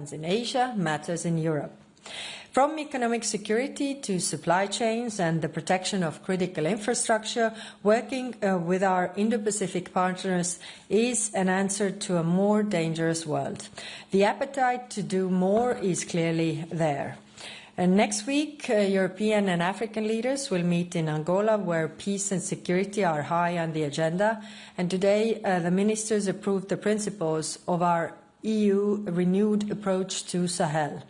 in Asia matters in Europe. From economic security to supply chains and the protection of critical infrastructure, working with our Indo-Pacific partners is an answer to a more dangerous world. The appetite to do more is clearly there. And next week, European and African leaders will meet in Angola, where peace and security are high on the agenda. And today, the ministers approved the principles of our EU renewed approach to Sahel.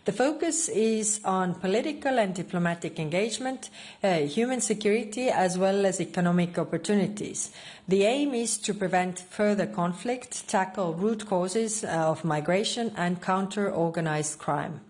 The focus is on political and diplomatic engagement, human security, as well as economic opportunities. The aim is to prevent further conflict, tackle root causes of migration, and counter organized crime.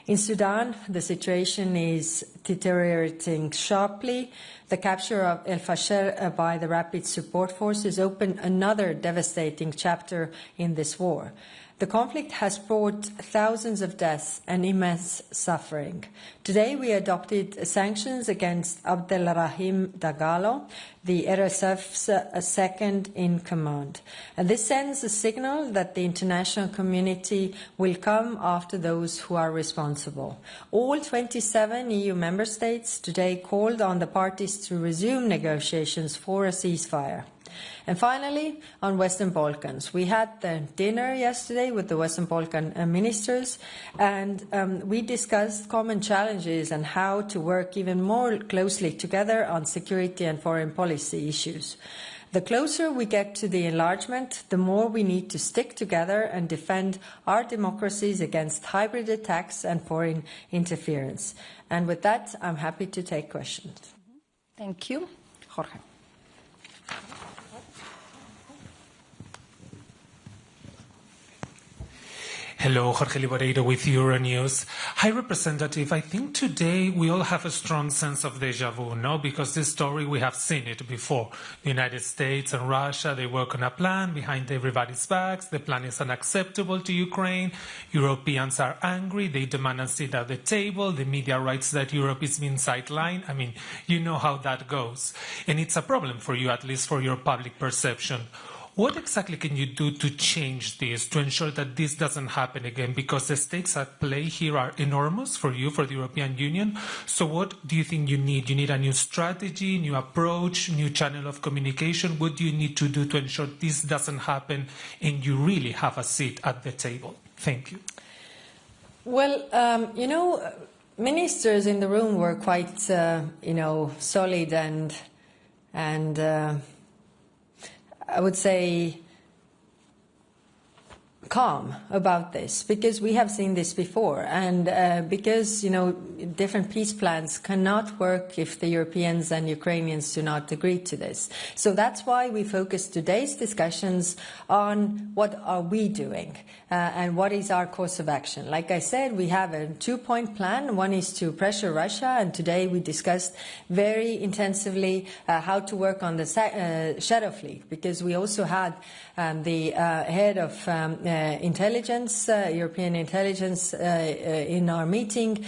In Sudan, the situation is deteriorating sharply. The capture of El Fasher by the Rapid Support Forces opened another devastating chapter in this war. The conflict has brought thousands of deaths and immense suffering. Today we adopted sanctions against Abdelrahim Dagalo, the RSF's second in command. And this sends a signal that the international community will come after those who are responsible. All 27 EU member states today called on the parties to resume negotiations for a ceasefire. And finally, on Western Balkans, we had the dinner yesterday with the Western Balkan ministers, and we discussed common challenges and how to work even more closely together on security and foreign policy issues. The closer we get to the enlargement, the more we need to stick together and defend our democracies against hybrid attacks and foreign interference. And with that, I'm happy to take questions. Thank you. Jorge. Hello, Jorge Liboreiro with Euronews. High Representative, I think today we all have a strong sense of deja vu, no? Because this story, we have seen it before. The United States and Russia, they work on a plan behind everybody's backs. The plan is unacceptable to Ukraine. Europeans are angry. They demand a seat at the table. The media writes that Europe is being sidelined. I mean, you know how that goes. And it's a problem for you, at least for your public perception. What exactly can you do to change this, to ensure that this doesn't happen again? Because the stakes at play here are enormous for you, for the European Union. So what do you think you need? You need a new strategy, new approach, new channel of communication. What do you need to do to ensure this doesn't happen and you really have a seat at the table? Thank you. Well, you know, ministers in the room were quite, solid and I would say calm about this, because we have seen this before, and because different peace plans cannot work if the Europeans and Ukrainians do not agree to this. So that's why we focus today's discussions on what are we doing and what is our course of action. Like I said, we have a two-point plan. One is to pressure Russia, and today we discussed very intensively how to work on the shadow fleet, because we also had the head of intelligence, European intelligence, in our meeting,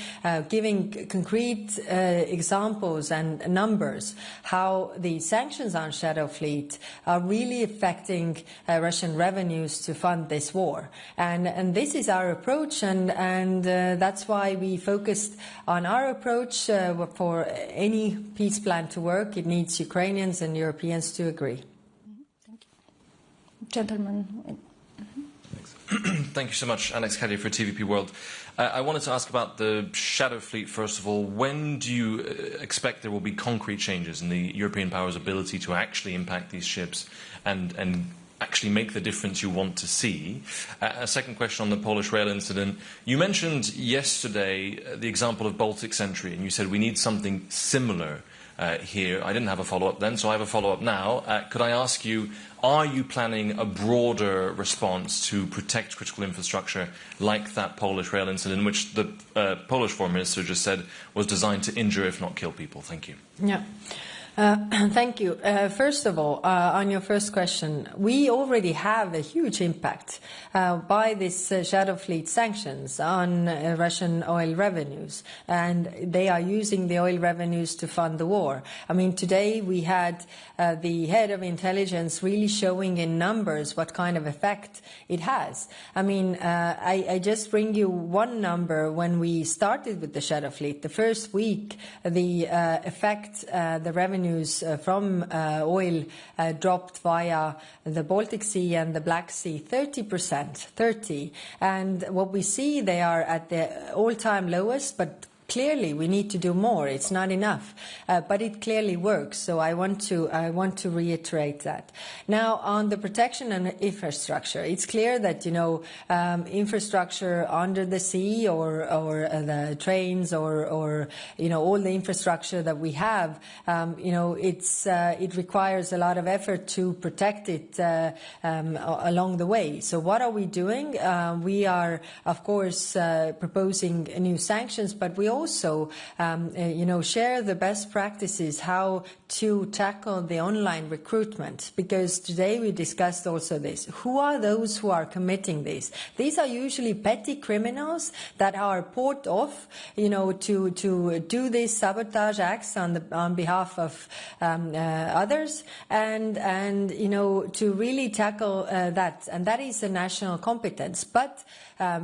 giving concrete examples and numbers how the sanctions on shadow fleet are really affecting Russian revenues to fund this war. And this is our approach, and that's why we focused on our approach. For any peace plan to work, it needs Ukrainians and Europeans to agree. Thank you. Gentlemen. Thank you so much, Alex Caddy for TVP World. I wanted to ask about the shadow fleet, first of all. When do you expect there will be concrete changes in the European powers' ability to actually impact these ships and actually make the difference you want to see? A second question on the Polish rail incident. You mentioned yesterday the example of Baltic Sentry, and you said we need something similar here. I didn't have a follow-up then, so I have a follow-up now. Could I ask you, are you planning a broader response to protect critical infrastructure like that Polish rail incident, which the Polish Foreign Minister just said was designed to injure, if not kill people? Thank you. Yeah. Thank you. First of all, on your first question, we already have a huge impact by this shadow fleet sanctions on Russian oil revenues, and they are using the oil revenues to fund the war. I mean, today we had the head of intelligence really showing in numbers what kind of effect it has. I mean, I just bring you one number. When we started with the shadow fleet, the first week, the effect, the revenues from oil dropped via the Baltic Sea and the Black Sea 30%, and what we see, they are at the all-time lowest, but clearly we need to do more. It's not enough, but it clearly works. So I want to reiterate that. Now, on the protection and infrastructure, it's clear that infrastructure under the sea or the trains or all the infrastructure that we have, it requires a lot of effort to protect it along the way. So what are we doing? We are, of course, proposing new sanctions, but we also, share the best practices how to tackle the online recruitment, because today we discussed also this. Who are those who are committing this? These are usually petty criminals that are bought off, to do these sabotage acts on behalf of others, and to really tackle that, and that is a national competence. But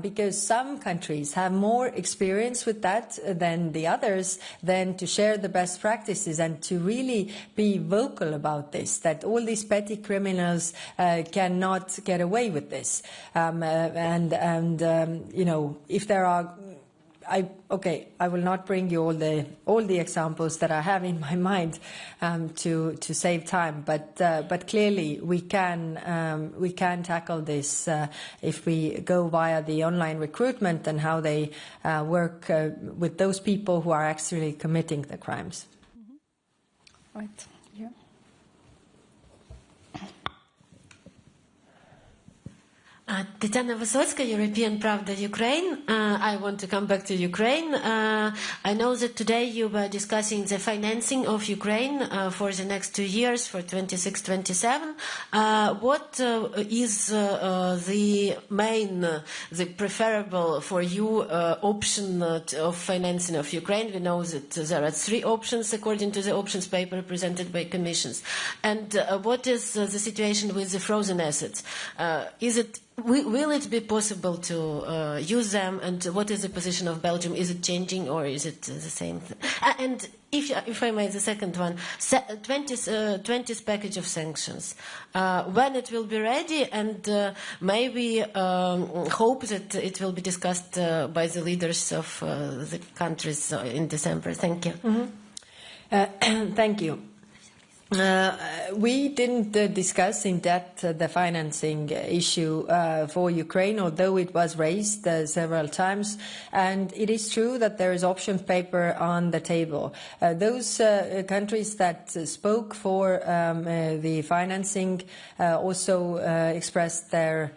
because some countries have more experience with that than the others, then to share the best practices and to really be vocal about this, that all these petty criminals cannot get away with this. If there are, I will not bring you all the examples that I have in my mind to save time, but clearly we can tackle this if we go via the online recruitment and how they work with those people who are actually committing the crimes. Mm-hmm. Right. Yeah. Tatiana Vysotska, European Pravda, Ukraine. I want to come back to Ukraine. I know that today you were discussing the financing of Ukraine for the next 2 years, for 26-27. What is the main, the preferable for you option of financing of Ukraine? We know that there are 3 options according to the options paper presented by commissions. And what is the situation with the frozen assets? Will it be possible to use them, and what is the position of Belgium? Is it changing or is it the same thing? And if I may, the second one, 20th package of sanctions, when it will be ready, and maybe hope that it will be discussed by the leaders of the countries in December. Thank you. Mm-hmm. Thank you. We didn't discuss in depth the financing issue for Ukraine, although it was raised several times. And it is true that there is option paper on the table. Those countries that spoke for the financing also expressed their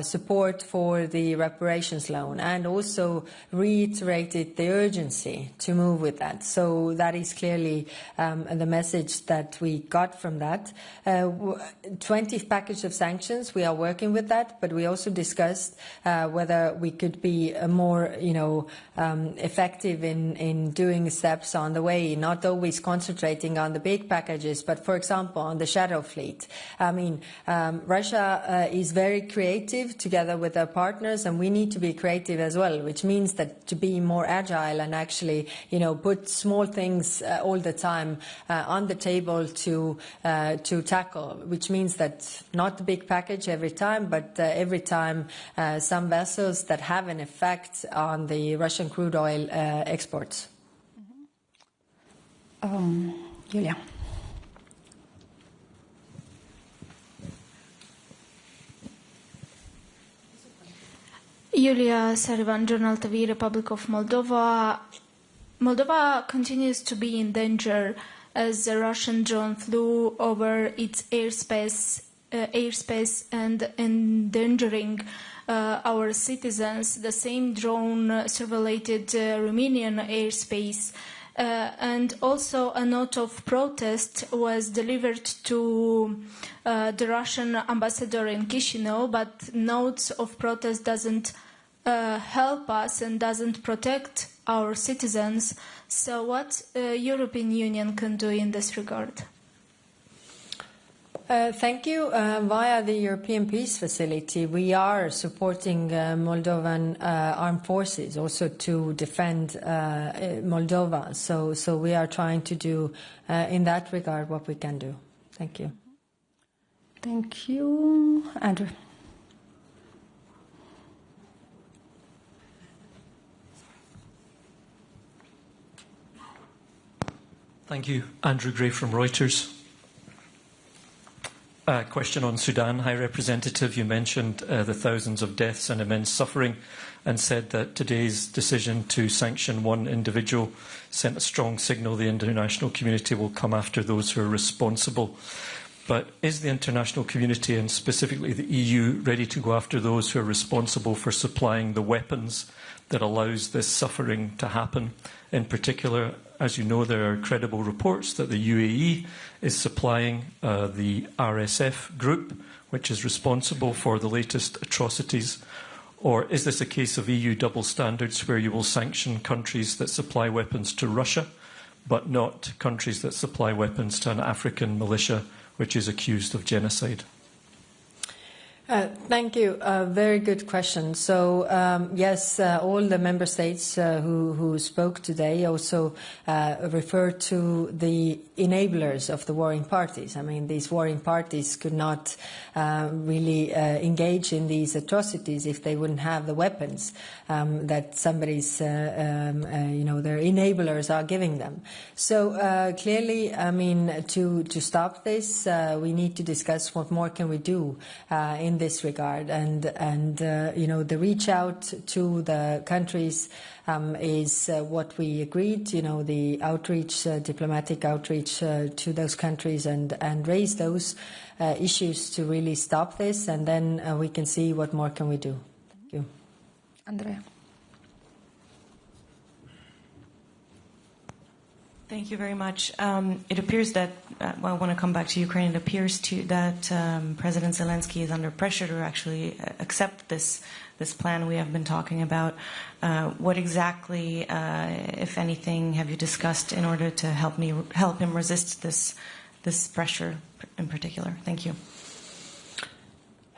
support for the reparations loan, and also reiterated the urgency to move with that. So that is clearly the message that we got from that. 20th package of sanctions, we are working with that, but we also discussed whether we could be more, effective in doing steps on the way, not always concentrating on the big packages, but for example, on the shadow fleet. I mean, Russia is very creative together with our partners, and we need to be creative as well, which means that to be more agile and actually, put small things all the time on the table to tackle, which means that not the big package every time, but every time some vessels that have an effect on the Russian crude oil exports. Julia. Julia Sarivan, Journal TV, Republic of Moldova. Moldova continues to be in danger as the Russian drone flew over its airspace and endangering our citizens. The same drone surveilled Romanian airspace And also a note of protest was delivered to the Russian ambassador in Chisinau, but notes of protest doesn't help us and doesn't protect our citizens. So what European Union can do in this regard? Thank you. Via the European Peace Facility, we are supporting Moldovan armed forces also to defend Moldova. So we are trying to do in that regard what we can do. Thank you. Thank you. Andrew. Thank you. Andrew Gray from Reuters. A question on Sudan. High Representative, you mentioned the thousands of deaths and immense suffering and said that today's decision to sanction one individual sent a strong signal the international community will come after those who are responsible. But is the international community, and specifically the EU, ready to go after those who are responsible for supplying the weapons that allows this suffering to happen? In particular, as you know, there are credible reports that the UAE is supplying the RSF group, which is responsible for the latest atrocities. Or is this a case of EU double standards where you will sanction countries that supply weapons to Russia, but not countries that supply weapons to an African militia which is accused of genocide? Thank you. Very good question. So, yes, all the member states who spoke today also referred to the enablers of the warring parties. I mean, these warring parties could not really engage in these atrocities if they wouldn't have the weapons that somebody's, their enablers are giving them. So, clearly, I mean, to stop this, we need to discuss what more can we do in this regard, and the reach out to the countries is what we agreed. The outreach, diplomatic outreach to those countries, and raise those issues to really stop this, and then we can see what more can we do. Thank you, Andrea. Thank you very much. It appears that, I want to come back to Ukraine. It appears that President Zelensky is under pressure to actually accept this plan we have been talking about. What exactly, if anything, have you discussed in order to help him resist this pressure in particular? Thank you.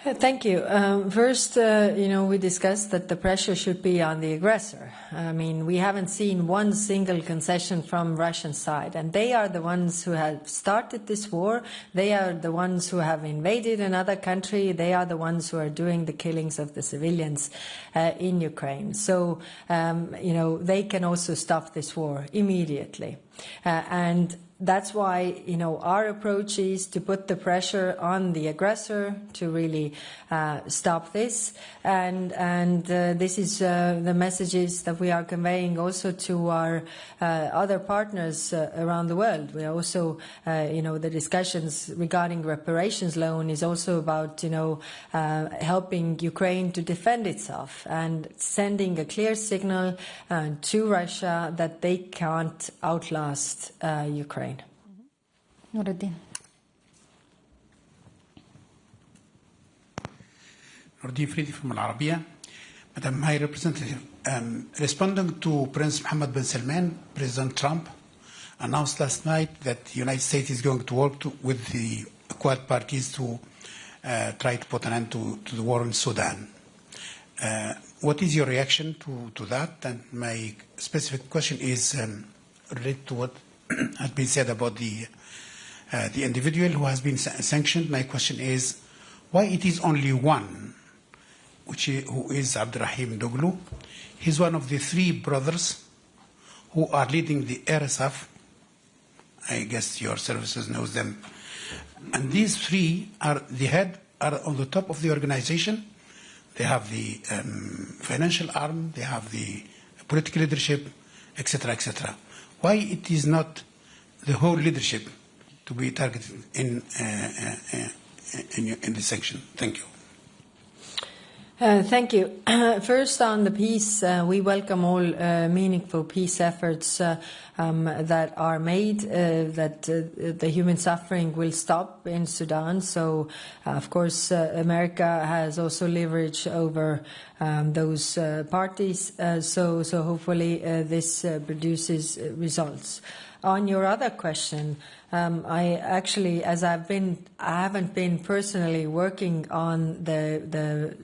Thank you. First, we discussed that the pressure should be on the aggressor. I mean, we haven't seen one single concession from Russian side, and they are the ones who have started this war. They are the ones who have invaded another country. They are the ones who are doing the killings of the civilians in Ukraine. So, they can also stop this war immediately. And that's why, our approach is to put the pressure on the aggressor to really stop this. And this is the messages that we are conveying also to our other partners around the world. We are also, the discussions regarding reparations loan is also about, helping Ukraine to defend itself and sending a clear signal to Russia that they can't outlast Ukraine. Nuruddin. Nuruddin Fridi from Al Arabiya. Madam High Representative, responding to Prince Mohammed bin Salman, President Trump announced last night that the United States is going to work with the Quad parties to try to put an end to the war in Sudan. What is your reaction to that? And my specific question is related to what has been said about the individual who has been sanctioned. My question is, why it is only one, who is Abdurrahim Doglu? He's one of the three brothers who are leading the RSF. I guess your services knows them. And these three are on the top of the organization. They have the financial arm, they have the political leadership, etc., etc. Why it is not the whole leadership to be targeted in the sanction? Thank you. Thank you. First, on the peace, we welcome all meaningful peace efforts that are made, that the human suffering will stop in Sudan. So, of course, America has also leverage over those parties. So hopefully this produces results. On your other question, I actually, I haven't been personally working on the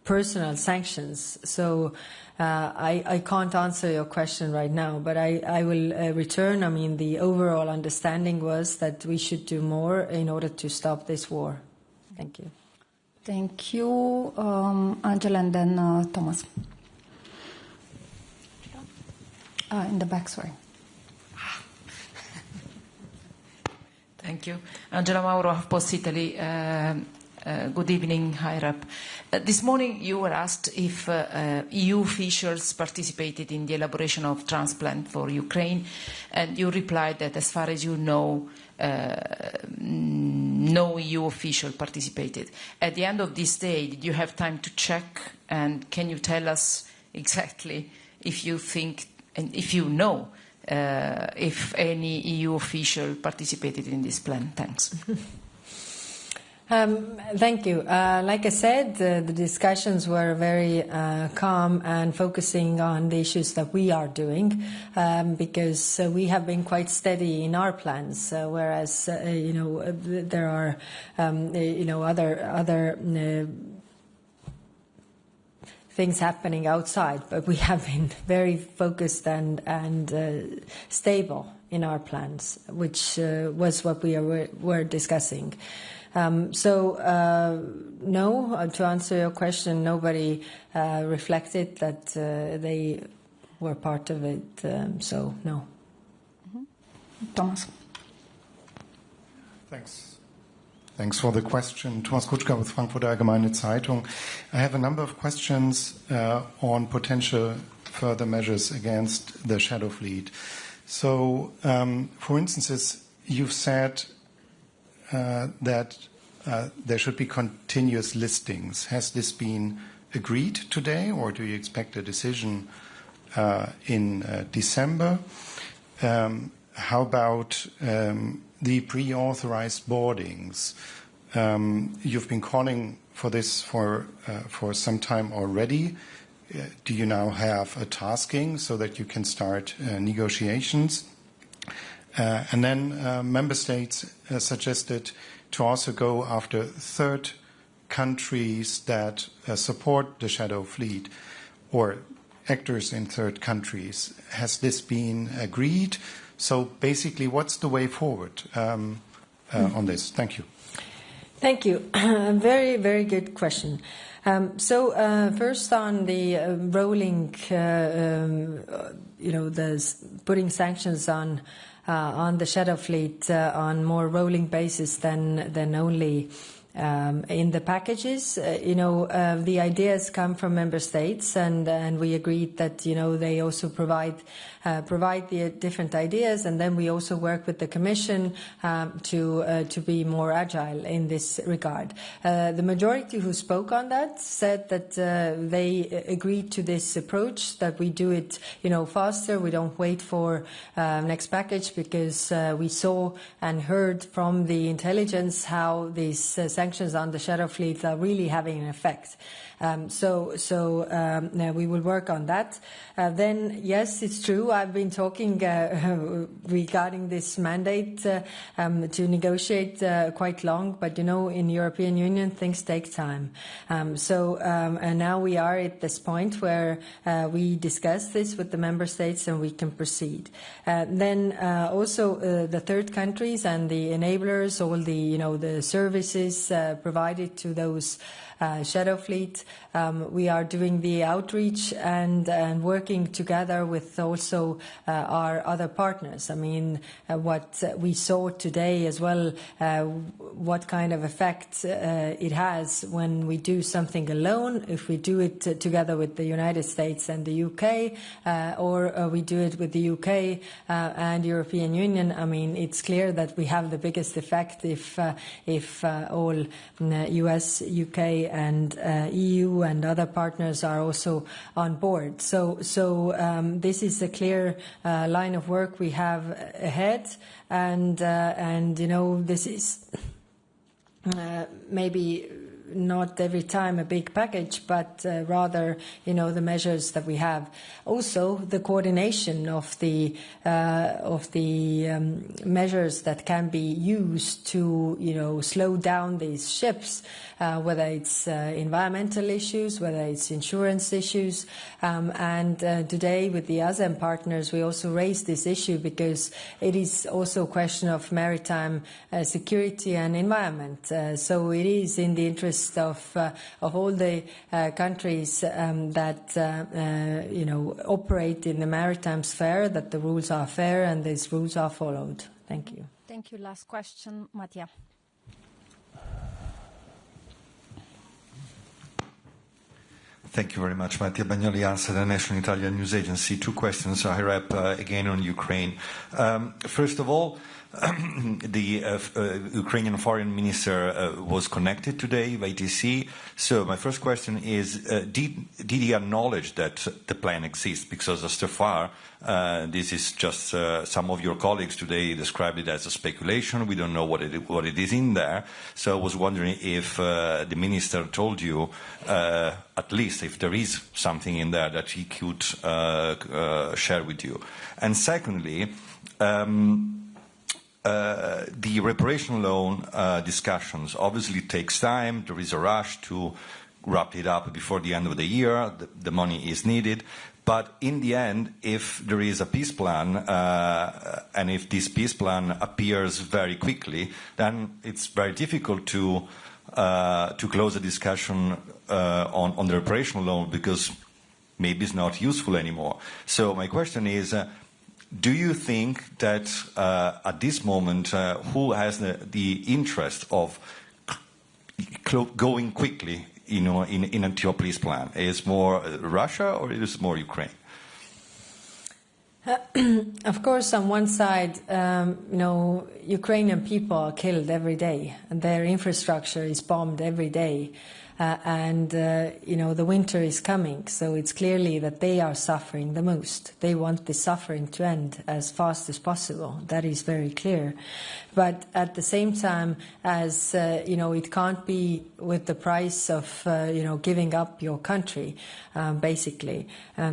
personal sanctions, so I can't answer your question right now, but I will return. I mean, the overall understanding was that we should do more in order to stop this war. Thank you. Thank you, Angela, and then Thomas. In the back, sorry. Thank you. Angela Mauro, HuffPost Italy. Good evening, High Rep. This morning you were asked if EU officials participated in the elaboration of transplant for Ukraine, and you replied that as far as you know, no EU official participated. At the end of this day, did you have time to check, and can you tell us exactly if you think and if you know if any EU official participated in this plan? Thanks. Thank you. Like I said, the discussions were very calm and focusing on the issues that we are doing, because we have been quite steady in our plans, whereas there are other things happening outside, but we have been very focused and stable in our plans, which was what we were discussing. No, to answer your question, nobody reflected that they were part of it, so no. Thomas. Thanks for the question. Thomas Kutschka with Frankfurter Allgemeine Zeitung. I have a number of questions on potential further measures against the shadow fleet. So, for instance, you've said that there should be continuous listings. Has this been agreed today, or do you expect a decision in December? How about the pre-authorized boardings? You've been calling for this for some time already. Do you now have a tasking so that you can start negotiations? And then member states suggested to also go after third countries that support the shadow fleet or actors in third countries. Has this been agreed? So basically, what's the way forward on this? Thank you. Thank you. Very, very good question. First on the rolling, the putting sanctions on the shadow fleet on more rolling basis than only in the packages. The ideas come from member states, and we agreed that they also provide the different ideas, and then we also work with the Commission to be more agile in this regard. The majority who spoke on that said that they agreed to this approach, that we do it faster. We don't wait for next package, because we saw and heard from the intelligence how these sanctions on the shadow fleet are really having an effect. We will work on that. Then, yes, it's true. I've been talking regarding this mandate to negotiate quite long, but in European Union things take time. And now we are at this point where we discuss this with the member states and we can proceed. Then also the third countries and the enablers, all the services provided to those shadow fleet. We are doing the outreach and working together with also our other partners. I mean, what we saw today as well, what kind of effect it has when we do something alone, if we do it together with the United States and the UK, or we do it with the UK and European Union. I mean, it's clear that we have the biggest effect if all US, UK and EU and other partners are also on board. So this is a clear line of work we have ahead, and this is maybe not every time a big package, but rather, the measures that we have. Also, the coordination of the measures that can be used to, slow down these ships, whether it's environmental issues, whether it's insurance issues. And today, with the ASEAN partners, we also raised this issue because it is also a question of maritime security and environment. So it is in the interest of all the countries that operate in the maritime sphere, that the rules are fair and these rules are followed. Thank you. Thank you. Last question, Mattia. Thank you very much. Mattia Bagnoli, ANSA, the National Italian News Agency. 2 questions, I rep again on Ukraine. First of all, the Ukrainian foreign minister was connected today by TC. So my first question is, did he acknowledge that the plan exists? Because so far, this is just some of your colleagues today described it as a speculation. We don't know what it is in there. So I was wondering if the minister told you, at least if there is something in there that he could share with you. And secondly, the reparation loan discussions obviously takes time. There is a rush to wrap it up before the end of the year. The money is needed. But in the end, if there is a peace plan, and if this peace plan appears very quickly, then it's very difficult to close a discussion on the reparation loan, because maybe it's not useful anymore. So my question is, do you think that at this moment, who has the interest of going quickly, in a peace plan? Is more Russia or is more Ukraine? Of course, on one side, Ukrainian people are killed every day, and their infrastructure is bombed every day. The winter is coming, so it's clearly that they are suffering the most. They want the suffering to end as fast as possible. That is very clear. But at the same time, as it can't be with the price of giving up your country, basically.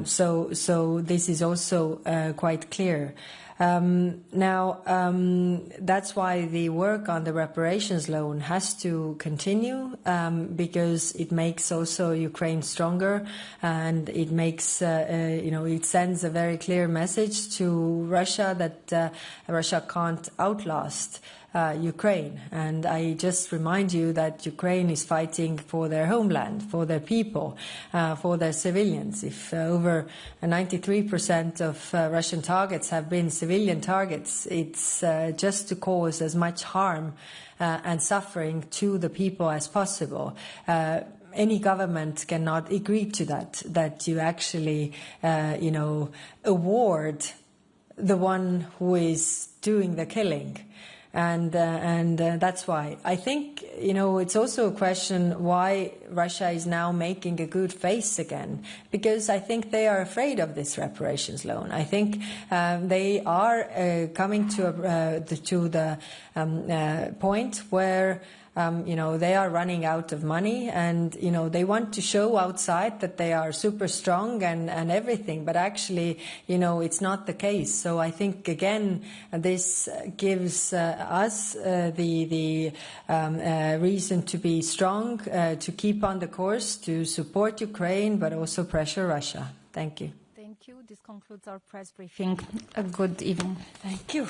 So this is also quite clear. That's why the work on the reparations loan has to continue, because it makes also Ukraine stronger, and it makes, it sends a very clear message to Russia that Russia can't outlast Ukraine. And I just remind you that Ukraine is fighting for their homeland, for their people, for their civilians. If over 93% of Russian targets have been civilian targets, it's just to cause as much harm and suffering to the people as possible. Any government cannot agree to that you actually, award the one who is doing the killing. And that's why I think, it's also a question why Russia is now making a good face again, because I think they are afraid of this reparations loan. I think they are coming to the point where they are running out of money, and, they want to show outside that they are super strong and everything, but actually, it's not the case. So I think, again, this gives us the reason to be strong, to keep on the course, to support Ukraine, but also pressure Russia. Thank you. Thank you. This concludes our press briefing. A good evening. Thank you.